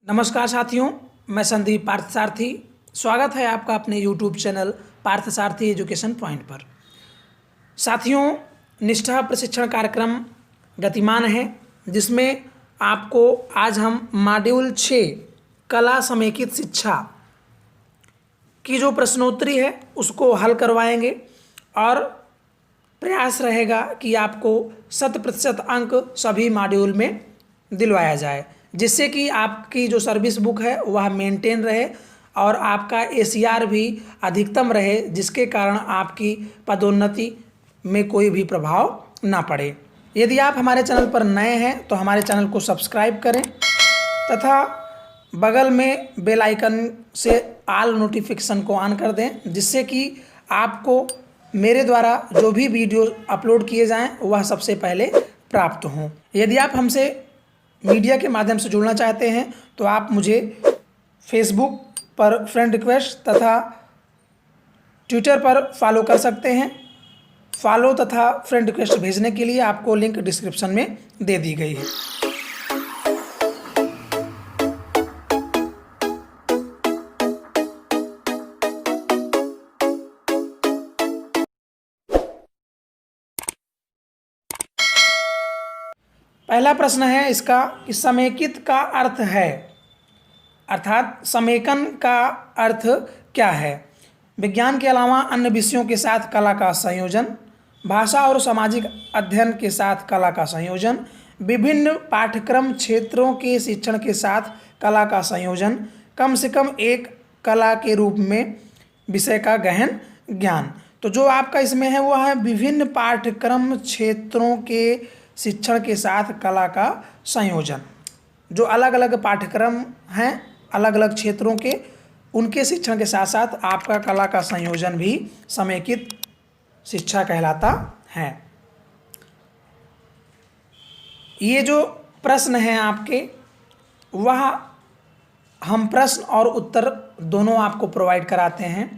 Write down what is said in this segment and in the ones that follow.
नमस्कार साथियों, मैं संदीप पार्थसारथी। स्वागत है आपका अपने YouTube channel Parthasarathi education point पर। साथियों, निष्ठा प्रशिक्षण कार्यक्रम गतिमान है, जिसमें आपको आज हम मॉड्यूल 6 कला समेकित शिक्षा की जो प्रश्नोत्तरी है उसको हल करवाएंगे और प्रयास रहेगा कि आपको 100% अंक सभी मॉड्यूल में दिलवाया जाए, जिससे कि आपकी जो सर्विस बुक है वह मेंटेन रहे और आपका ACR भी अधिकतम रहे, जिसके कारण आपकी पदोन्नति में कोई भी प्रभाव ना पड़े। यदि आप हमारे चैनल पर नए हैं तो हमारे चैनल को सब्सक्राइब करें तथा बगल में बेल आइकन से ऑल नोटिफिकेशन को ऑन कर दें, जिससे कि आपको मेरे द्वारा जो भी वीडियो अपलोड किए जाएं वह सबसे पहले प्राप्त हों। यदि आप हमसे मीडिया के माध्यम से जुड़ना चाहते हैं तो आप मुझे फेसबुक पर फ्रेंड रिक्वेस्ट तथा ट्विटर पर फॉलो कर सकते हैं। फॉलो तथा फ्रेंड रिक्वेस्ट भेजने के लिए आपको लिंक डिस्क्रिप्शन में दे दी गई है। पहला प्रश्न है इसका कि समेकित का अर्थ है, अर्थात समेकन का अर्थ क्या है। विज्ञान के अलावा अन्य विषयों के साथ कला का संयोजन, भाषा और सामाजिक अध्ययन के साथ कला का संयोजन, विभिन्न पाठ्यक्रम क्षेत्रों के शिक्षण के साथ कला का संयोजन, कम से कम एक कला के रूप में विषय का गहन ज्ञान। तो जो आपका इसमें है वह है विभिन्न पाठ्यक्रम क्षेत्रों के शिक्षण के साथ कला का संयोजन। जो अलग अलग पाठ्यक्रम हैं अलग अलग क्षेत्रों के, उनके शिक्षण के साथ साथ आपका कला का संयोजन भी समेकित शिक्षा कहलाता है। ये जो प्रश्न हैं आपके, वह हम प्रश्न और उत्तर दोनों आपको प्रोवाइड कराते हैं।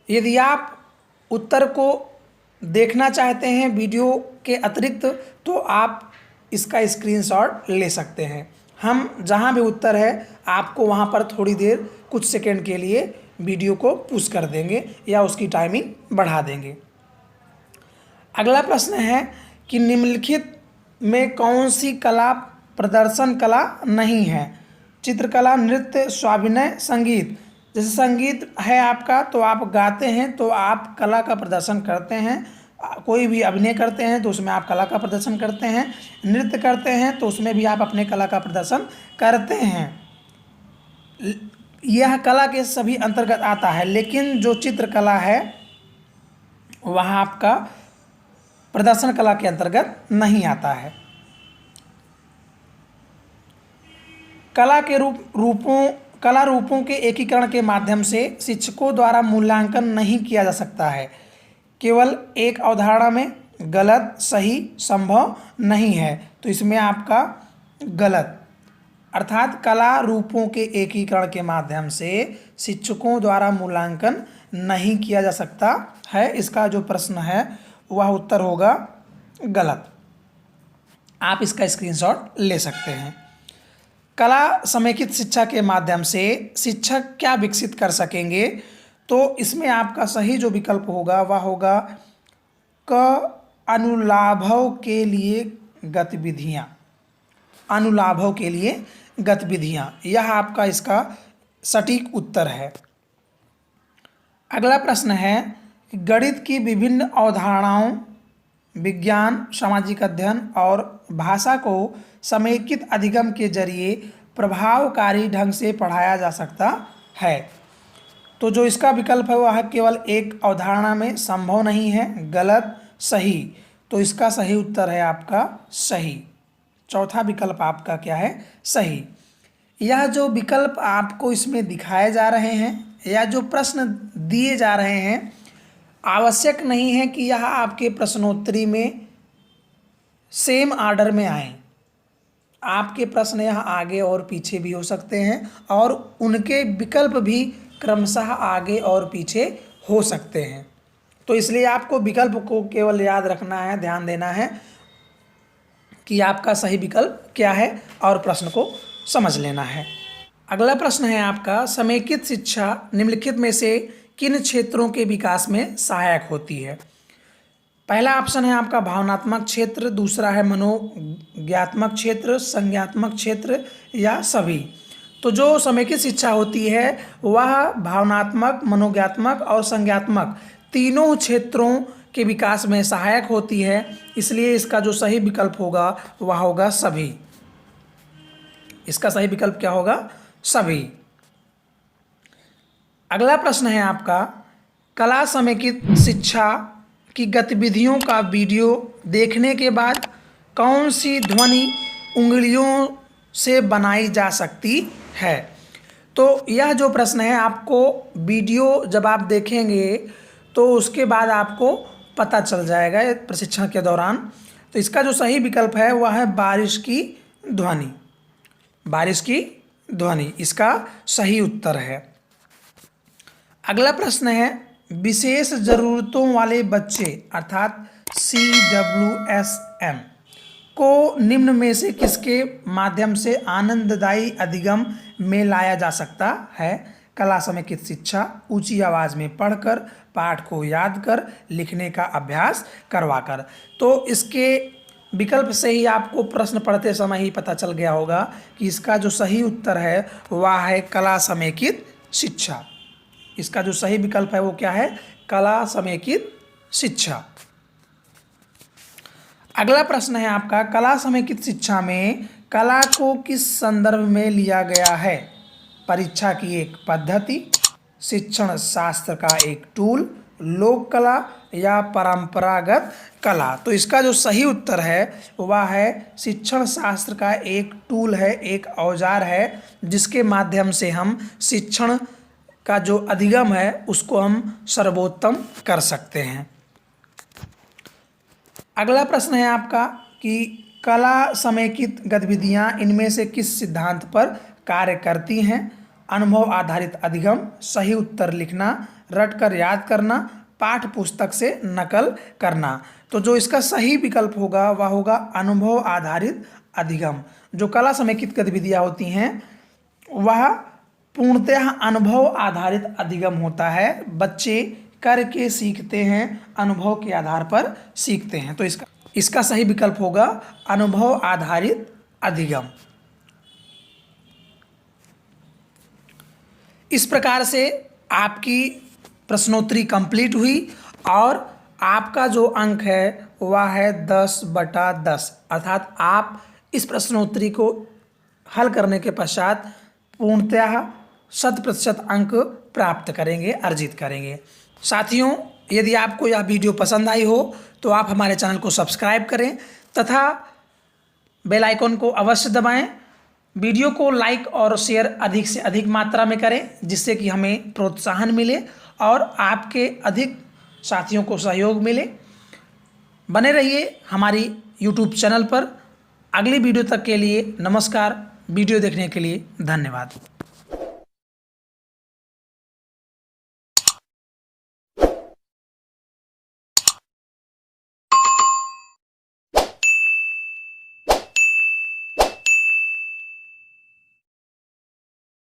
यदि आप उत्तर को देखना चाहते हैं वीडियो के अतिरिक्त तो आप इसका स्क्रीनशॉट ले सकते हैं। हम जहां भी उत्तर है आपको वहां पर थोड़ी देर कुछ सेकंड के लिए वीडियो को पुश कर देंगे या उसकी टाइमिंग बढ़ा देंगे। अगला प्रश्न है कि निम्नलिखित में कौन सी कला प्रदर्शन कला नहीं है। चित्रकला, नृत्य, स्वाभिनय, संगीत। जैसे संगीत है आपका तो आप गाते हैं तो आप कला का प्रदर्शन करते हैं। कोई भी अभिनय करते हैं तो उसमें आप कला का प्रदर्शन करते हैं। नृत्य करते हैं तो उसमें भी आप अपने कला का प्रदर्शन करते हैं। यह कला के सभी अंतर्गत आता है, लेकिन जो चित्रकला है वह आपका प्रदर्शन कला के अंतर्गत नहीं आता है। कला रूपों के एकीकरण के माध्यम से शिक्षकों द्वारा मूल्यांकन नहीं किया जा सकता है। केवल एक अवधारणा में गलत, सही, संभव नहीं है। तो इसमें आपका गलत, अर्थात कला रूपों के एकीकरण के माध्यम से शिक्षकों द्वारा मूल्यांकन नहीं किया जा सकता है। इसका जो प्रश्न है वह उत्तर होगा गलत। आप इसका स्क्रीनशॉट ले सकते हैं। कला समेकित शिक्षा के माध्यम से शिक्षक क्या विकसित कर सकेंगे, तो इसमें आपका सही जो विकल्प होगा वह होगा क, अनुलाभों के लिए गतिविधियाँ। अनुलाभों के लिए गतिविधियाँ, यह आपका इसका सटीक उत्तर है। अगला प्रश्न है कि गणित की विभिन्न अवधारणाओं, विज्ञान, सामाजिक अध्ययन और भाषा को समेकित अधिगम के जरिए प्रभावकारी ढंग से पढ़ाया जा सकता है। तो जो इसका विकल्प है वह केवल एक अवधारणा में संभव नहीं है, गलत, सही। तो इसका सही उत्तर है आपका सही। चौथा विकल्प आपका क्या है, सही। यह जो विकल्प आपको इसमें दिखाए जा रहे हैं या जो प्रश्न दिए जा रहे हैं, आवश्यक नहीं है कि यह आपके प्रश्नोत्तरी में सेम आर्डर में आए। आपके प्रश्न यहाँ आगे और पीछे भी हो सकते हैं और उनके विकल्प भी क्रमशः आगे और पीछे हो सकते हैं। तो इसलिए आपको विकल्प को केवल याद रखना है, ध्यान देना है कि आपका सही विकल्प क्या है और प्रश्न को समझ लेना है। अगला प्रश्न है आपका, समेकित शिक्षा निम्नलिखित में से किन क्षेत्रों के विकास में सहायक होती है? पहला ऑप्शन है आपका भावनात्मक क्षेत्र, दूसरा है मनोज्ञात्मक क्षेत्र, संज्ञात्मक क्षेत्र या सभी। तो जो समेकित शिक्षा होती है वह भावनात्मक, मनोज्ञात्मक और संज्ञात्मक तीनों क्षेत्रों के विकास में सहायक होती है, इसलिए इसका जो सही विकल्प होगा वह होगा सभी। इसका सही विकल्प क्या होगा? सभी। अगला प्रश्न है आपका, कला समेकित शिक्षा की गतिविधियों का वीडियो देखने के बाद कौन सी ध्वनि उंगलियों से बनाई जा सकती है? तो यह जो प्रश्न है, आपको वीडियो जब आप देखेंगे तो उसके बाद आपको पता चल जाएगा प्रशिक्षण के दौरान। तो इसका जो सही विकल्प है वह है बारिश की ध्वनि। बारिश की ध्वनि इसका सही उत्तर है। अगला प्रश्न है, विशेष ज़रूरतों वाले बच्चे अर्थात CWSM को निम्न में से किसके माध्यम से आनंददायी अधिगम में लाया जा सकता है? कला समेकित शिक्षा, ऊंची आवाज़ में पढ़कर, पाठ को याद कर, लिखने का अभ्यास करवाकर। तो इसके विकल्प से ही आपको प्रश्न पढ़ते समय ही पता चल गया होगा कि इसका जो सही उत्तर है वह है कला समेकित शिक्षा। इसका जो सही विकल्प है वो क्या है? कला समेकित शिक्षा। अगला प्रश्न है आपका, कला समेकित शिक्षा में कला को किस संदर्भ में लिया गया है? परीक्षा की एक पद्धति, शिक्षण शास्त्र का एक टूल, लोक कला या परंपरागत कला। तो इसका जो सही उत्तर है वह है शिक्षण शास्त्र का एक टूल है, एक औजार है जिसके माध्यम से हम शिक्षण का जो अधिगम है उसको हम सर्वोत्तम कर सकते हैं। अगला प्रश्न है आपका कि कला समेकित गतिविधियां इनमें से किस सिद्धांत पर कार्य करती हैं? अनुभव आधारित अधिगम, सही उत्तर लिखना, रटकर याद करना, पाठ पुस्तक से नकल करना। तो जो इसका सही विकल्प होगा वह होगा अनुभव आधारित अधिगम। जो कला समेकित गतिविधियां होती हैं वह पूर्णतः अनुभव आधारित अधिगम होता है। बच्चे करके सीखते हैं, अनुभव के आधार पर सीखते हैं। तो इसका सही विकल्प होगा अनुभव आधारित अधिगम। इस प्रकार से आपकी प्रश्नोत्तरी कंप्लीट हुई और आपका जो अंक है वह है 10/10, अर्थात आप इस प्रश्नोत्तरी को हल करने के पश्चात पूर्णतः 100% अंक प्राप्त करेंगे, अर्जित करेंगे। साथियों, यदि आपको यह वीडियो पसंद आई हो तो आप हमारे चैनल को सब्सक्राइब करें तथा बेल आइकन को अवश्य दबाएं। वीडियो को लाइक और शेयर अधिक से अधिक मात्रा में करें जिससे कि हमें प्रोत्साहन मिले और आपके अधिक साथियों को सहयोग मिले। बने रहिए हमारी YouTube चैनल पर। अगली वीडियो तक के लिए नमस्कार। वीडियो देखने के लिए धन्यवाद।